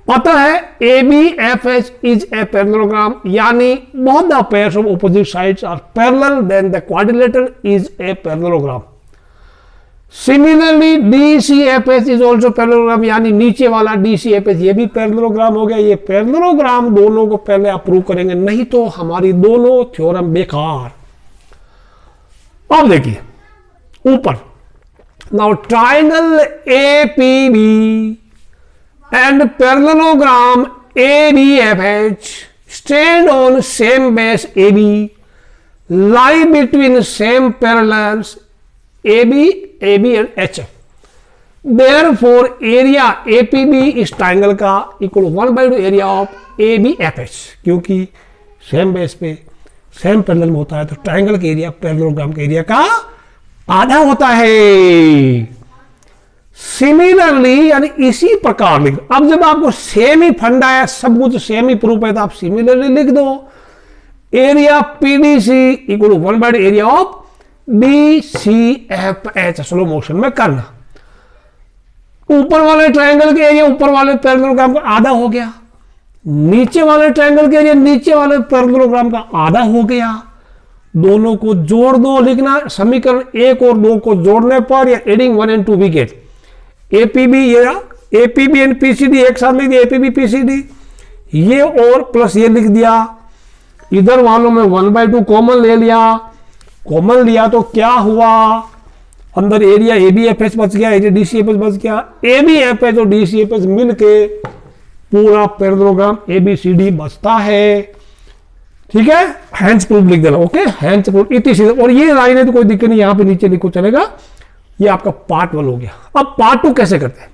पता है A B F H is a parallelogram, यानी both the pairs of opposite sides are parallel then the quadrilateral is a parallelogram. Similarly D C F H is also parallelogram, यानी नीचे वाला डी सी एफ एच ये भी parallelogram हो गया। ये parallelogram दोनों को पहले आप प्रूव करेंगे, नहीं तो हमारी दोनों थ्योरम बेकार। अब देखिए ऊपर, now triangle A P B and parallelogram A B F H stand on same base AB, lie between same parallels AB and HF. Therefore, area APB इस ट्राइंगल का इक्वल 1/2 एरिया ऑफ ABFH, क्योंकि same base पे same parallel में होता है तो triangle के area parallelogram के एरिया का आधा होता है। सिमिलरली यानी इसी प्रकार लिख, अब जब आपको सेम ही फंडा है, सब कुछ सेम ही प्रूफ है, तो आप सिमिलरली लिख दो area PDC equal 1/2 area of DCFH। Slow motion में करना, ऊपर वाले ट्राइंगल के एरिया ऊपर वाले पैरेललोग्राम का आधा हो गया, नीचे वाले ट्राइंगल के एरिया नीचे वाले पैरेललोग्राम का आधा हो गया। दोनों को जोड़ दो, लिखना समीकरण 1 और 2 को जोड़ने पर या adding 1 and 2 we get APB, ये एपीबी एंड पीसीडी एक साथ लिख दिया, एपीबी पीसीडी ये और प्लस ये लिख दिया। इधर वालों में 1/2 कॉमन ले लिया, कॉमन लिया तो क्या हुआ, अंदर एरिया एबीएफएच बच गया, एरिया डीसीएफएच बच गया। एबीएफएच और डीसीएफएच मिलके पूरा पैरेललोग्राम एबीसीडी बचता है, ठीक है। हैंड्स प्रूफ लिख देना, ओके, हैंड्स प्रूफ इतनी सीधे। और ये लाइन है तो कोई दिक्कत नहीं, यहां पे नीचे लिखो चलेगा। ये आपका पार्ट 1 हो गया। अब पार्ट 2 कैसे करते हैं?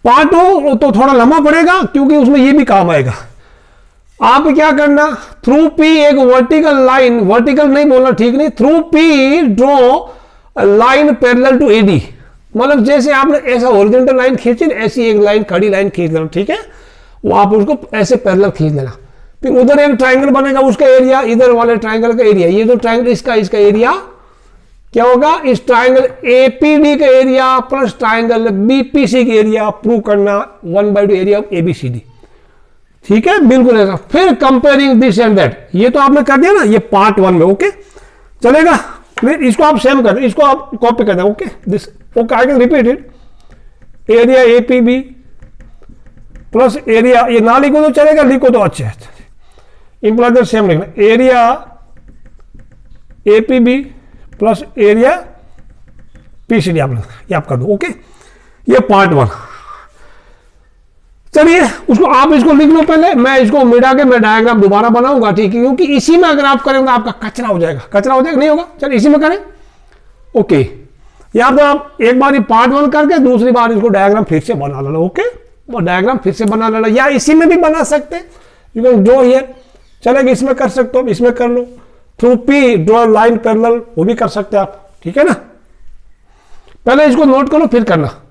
पार्ट 2 तो थोड़ा लंबा पड़ेगा क्योंकि उसमें ये भी काम आएगा। आप क्या करना, थ्रू पी एक वर्टिकल लाइन, वर्टिकल नहीं बोलना ठीक नहीं, through P draw line parallel to AD, मतलब जैसे आपने ऐसा हॉरिजॉन्टल लाइन खींची ऐसी एक लाइन खड़ी लाइन खींच लेना, ठीक है। वो आप उसको ऐसे पैरेलल खींच लेना, फिर उधर एक ट्राइंगल बनेगा, उसका एरिया इधर वाले ट्राइंगल का एरिया, ये जो ट्राइंगल इसका एरिया क्या होगा, इस ट्राइंगल एपीडी का एरिया प्लस ट्राइंगल बीपीसी का एरिया प्रूव करना 1/2 एरिया ऑफ एबीसीडी, ठीक है, बिल्कुल ऐसा। फिर कंपेयरिंग दिस एंड दैट, ये तो आपने कर दिया ना, ये पार्ट 1 में, ओके चलेगा। फिर इसको आप सेम कर, इसको आप कॉपी कर दें, okay this, okay I can repeat it, area APB plus area, ये ना लिखो तो चलेगा, लिखो तो अच्छा है, इंप्लाइज सेम लिखना, area APB plus area PCD आप ये आप कर दो, ओके। ये पार्ट 1। चलिए उसको आप इसको लिख लो पहले, मैं इसको मिटा के मैं डायग्राम दोबारा बनाऊंगा, ठीक है, क्योंकि इसी में अगर आप करेंगे आपका कचरा हो जाएगा, कचरा हो जाएगा, नहीं होगा। चलिए इसी में करें, ओके। या तो आप एक बार ये पार्ट 1 करके दूसरी बार इसको डायग्राम फिर से बना लेना, ओके, वो डायग्राम फिर से बना लेना, या इसी में भी बना सकते हैं, यू कैन ड्रॉ हियर, चलेगा, इसमें कर सकते हो, इसमें कर लो, through P draw line parallel, वो भी कर सकते हैं आप, ठीक है ना। पहले इसको नोट करो फिर करना।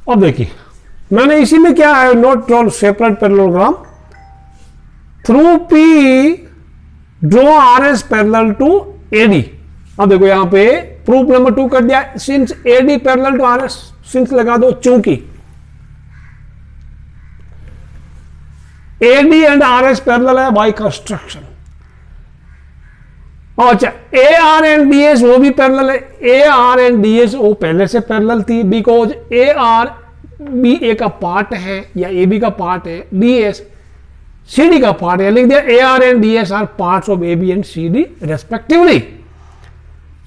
अब देखिए मैंने इसी में क्या है, note draw separate parallelogram, through P draw RS parallel to AD. अब देखो यहां पे प्रूफ नंबर 2 कर दिया, since AD parallel to RS, since लगा दो चूंकि, AD एंड RS पैरेलल है बाय कंस्ट्रक्शन। अच्छा, AR एंड DS वो भी पैरेलल है। AR एंड DS वो पहले से पैरेलल थी बिकॉज AR BA का पार्ट है या AB का पार्ट है, DS CD का पार्ट है। लिख दिया AR and DS are parts of AB and CD respectively.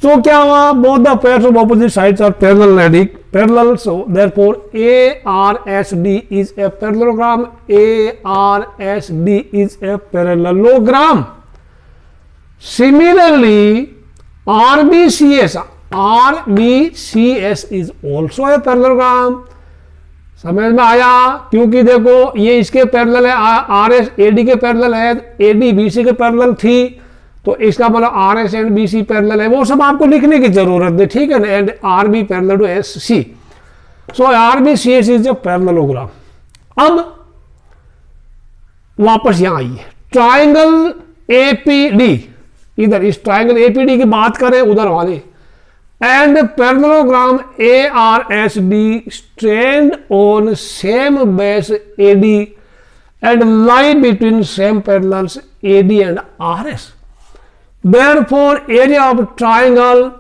तो क्या हुआ, both the pairs of opposite sides are parallel, so therefore ARSD is a parallelogram. ARSD is a parallelogram. Similarly, RBCS is also a parallelogram। समझ में आया? क्योंकि देखो ये इसके पैरेलल है, RS AD के पैरेलल है, AD BC के पैरेलल थी, तो इसका मतलब RS एंड BC पैरेलल है। वो सब आपको लिखने की जरूरत नहीं, ठीक है ना। And RB parallel to SC, so RBCS is a parallelogram. अब वापस यहां आइए, ट्राइंगल APD, इधर इस ट्राइंगल APD की बात करें उधर वाले, and parallelogram ARSD stand on same base AD and lie between same parallels AD and RS। Therefore area of triangle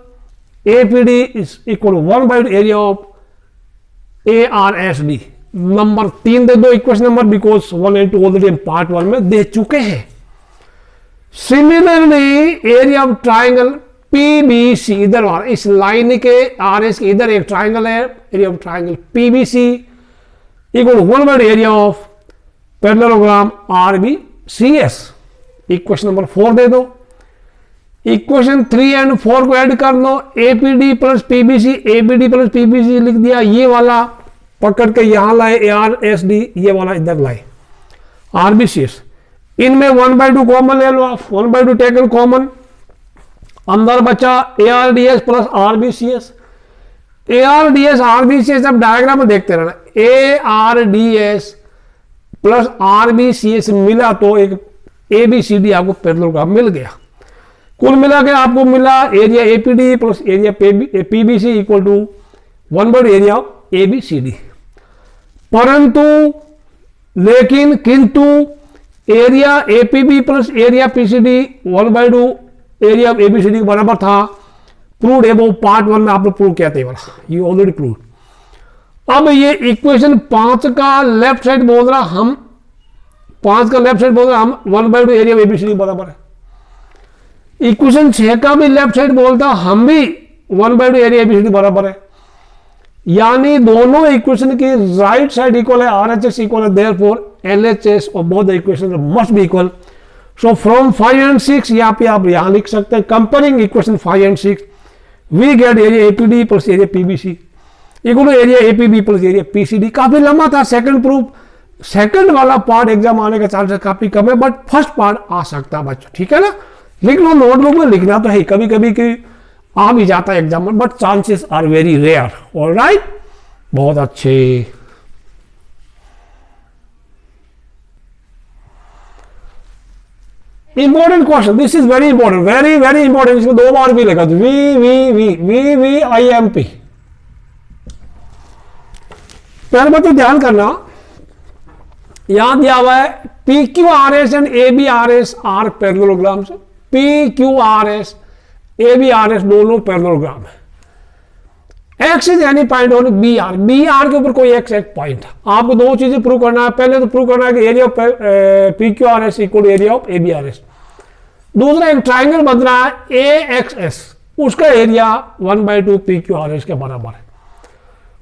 APD is equal 1/2 area of ARSD। Number 3 दे दो equation number, because 1 and 2 already हम part 1 में दे चुके हैं। Similarly area of triangle PBC, इधर इस line के RS के इधर एक ट्राइंगल है, area of triangle PBC equal 1/2 area of parallelogram RBCS। Equation number 4 दे दो। इक्वेशन 3 एंड 4 को ऐड कर लो, APD plus PBC, APD plus PBC लिख दिया, ये वाला पकड़ के यहां लाए ARSD, ये वाला इधर लाए RBCS। इनमें 1/2 कॉमन ले लो आप, 1/2 टेकन कॉमन, अंदर बचा ARDS plus RBCS। ARDS RBCS अब डायग्राम में देखते रहना, ARDS प्लस RBCS मिला तो एक ABCD आपको पैरेललोग्राम मिल गया। कुल मिला के आपको मिला area APD plus area PBC equal to 1/2 area ABCD। परंतु लेकिन किंतु area APB plus area PCD 1/2 area ABCD के बराबर था। प्रूव्ड है, वो पार्ट 1 में आपने प्रूव किया था, ये ऑलरेडी प्रूव्ड। अब ये इक्वेशन 5 का लेफ्ट साइड बोल रहा हम 1/2 एरिया ABCD बराबर है। इक्वेशन 6 का भी लेफ्ट साइड बोलता हम भी 1/2 एरिया ABCD बराबर है। यानी दोनों इक्वेशन की राइट साइड इक्वल है, RHS इक्वल है, देयरफॉर LHS और both the equation must be equal. So from 5 and 6 यहाँ पे आप यहां लिख सकते हैं, comparing equation 5 and 6 we get area APD plus area PBC equal to area APB plus area PCD। काफी लंबा था सेकंड प्रूफ, सेकंड वाला पार्ट एग्जाम आने का चांसेस काफी कम है, बट फर्स्ट पार्ट आ सकता है बच्चों, ठीक है ना। लिख लो, नोटबुक में लिखना तो है, कभी कभी कि आ भी जाता है एग्जाम में, but chances are very rare. Alright, बहुत अच्छे। Important question, this is very important, very very important. इसमें 2 बार भी लगा, VVIMP। पहले बात तो ध्यान करना, यहां दिया हुआ है PQRS and ABRS are parallelograms. PQRS ABRS दोनों पैरेललोग्राम है। X is any point on BR, BR के ऊपर कोई एक पॉइंट है। आपको 2 चीजें प्रूव करना है। पहले तो प्रूव करना है कि area of PQRS equal area of ABRS। दूसरा एक ट्राइंगल बन रहा है AXS, उसका एरिया 1/2 PQRS के बराबर है।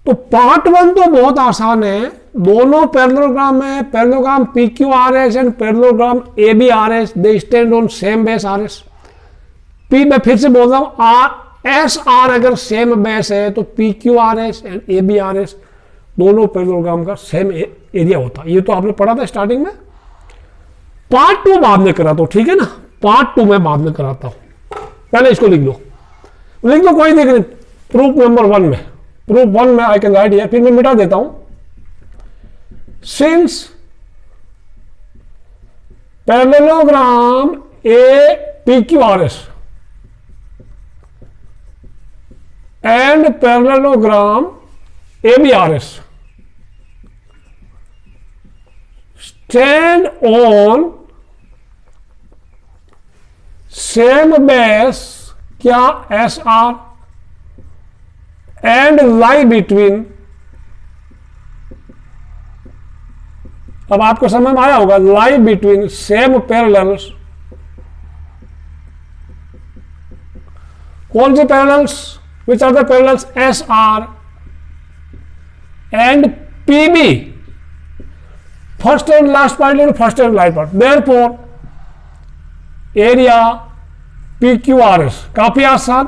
तो पार्ट 1 तो बहुत आसान है, दोनों पैरेललोग्राम है, parallelogram PQRS and parallelogram ABRS, they stand on same base RS। P मैं फिर से बोल रहा हूं, SR अगर सेम बेस है तो PQRS एंड ABRS दोनों पैरेललोग्राम का सेम एरिया होता है। ये तो आपने पढ़ा था स्टार्टिंग में। पार्ट 2 बाद में कराता हूं, ठीक है ना, पार्ट 2 में बाद में कराता हूं। पहले इसको लिख लो, कोई दिक्कत नहीं। प्रूफ नंबर 1 में, प्रूफ 1 में आई कैन राइट हियर, फिर मैं मिटा देता हूं। Since parallelogram PQRS and parallelogram ABRS stand on same base, क्या SR, and lie between, अब आपको समझ में आया होगा, lie between same parallels, कौन सी parallels, which are the parallels, SR and PB, first and last point, first and last point, therefore area PQRS, काफी आसान,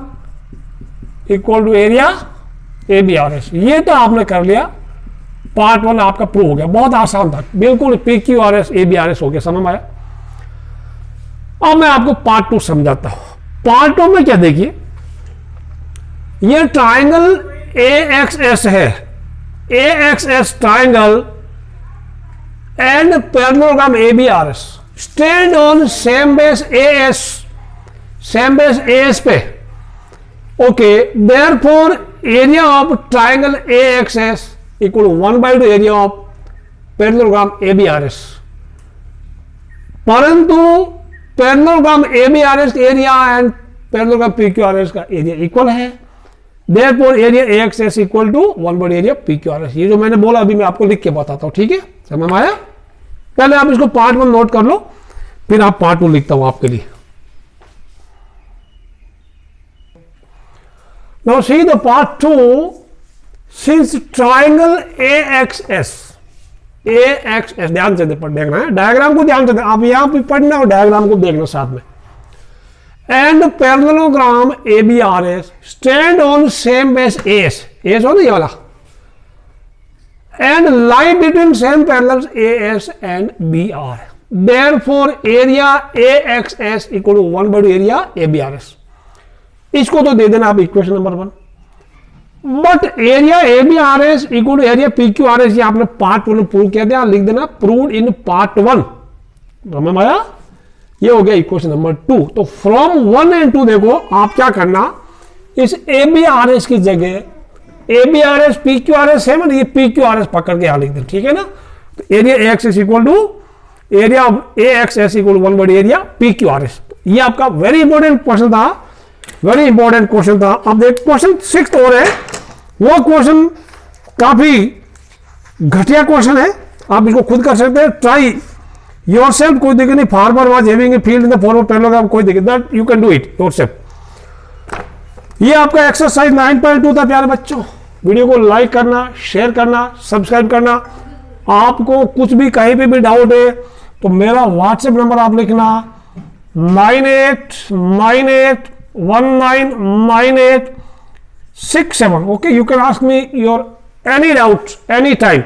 इक्वल टू एरिया ABRS। ये तो आपने कर लिया, पार्ट 1 आपका प्रूव हो गया, बहुत आसान था, बिल्कुल PQRS ABRS हो गया, समझ में आया। अब मैं आपको पार्ट 2 समझाता हूं। पार्ट 2 में क्या देखिए, ये ट्राइंगल AXS है, AXS triangle and parallelogram ABRS stand on same base AS, same base AS पे, okay, therefore area of triangle AXS equal 1/2 area of parallelogram ABRS। परंतु parallelogram ABRS area and parallelogram PQRS का area equal है, therefore area AXS equal to 1/2 area PQRS। ये जो मैंने बोला अभी मैं आपको लिख के बताता हूं, ठीक है, समझ में आया। पहले आप इसको पार्ट 1 नोट कर लो, फिर आप पार्ट 2 लिखता हूं आपके लिए। Now see the part 2, since triangle AXS, ध्यान से देखना है, डायग्राम को ध्यान से, आप यहां पे पढ़ना और डायग्राम को देखना साथ में, and parallelogram ABRS stand on same base AS, AS हो ना ये वाला, and lie between same parallels AS and BR, therefore area AXS equal to 1/2 area ABRS। इसको तो दे देना आप equation number 1, but area ABRS equal to area PQRS, ये आपने पार्ट 1 में प्रूव किया था, लिख देना प्रूव इन पार्ट 1, समझ में आया। ये हो गया इक्वेशन नंबर 2। तो फ्रॉम 1 एंड 2 देखो आप क्या करना, इस ABRS की जगह ABRS PQRS है ना, ये PQRS पकड़ के यहां लिख देना, ठीक है ना। तो area AXS equal to area AXS equal 1/2 area PQRS। ये आपका वेरी इंपॉर्टेंट क्वेश्चन था, वेरी इंपॉर्टेंट क्वेश्चन था। अब देख क्वेश्चन 6 और है, वो क्वेश्चन काफी घटिया क्वेश्चन है, आप इसको खुद कर सकते हैं, ट्राई योरसेल्फ, कोई दिक्कत नहीं। Farmer was having a field in the form of parallelogram, कोई दिक्कत, that you can do it yourself. ये आपका एक्सरसाइज 9.2 था प्यारे बच्चों। वीडियो को लाइक करना, शेयर करना, सब्सक्राइब करना। आपको कुछ भी कहीं पे भी डाउट है तो मेरा व्हाट्सएप नंबर आप लिखना 98199867। okay, you can ask me your any doubts anytime.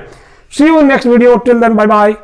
See you in next video. Till then, bye bye.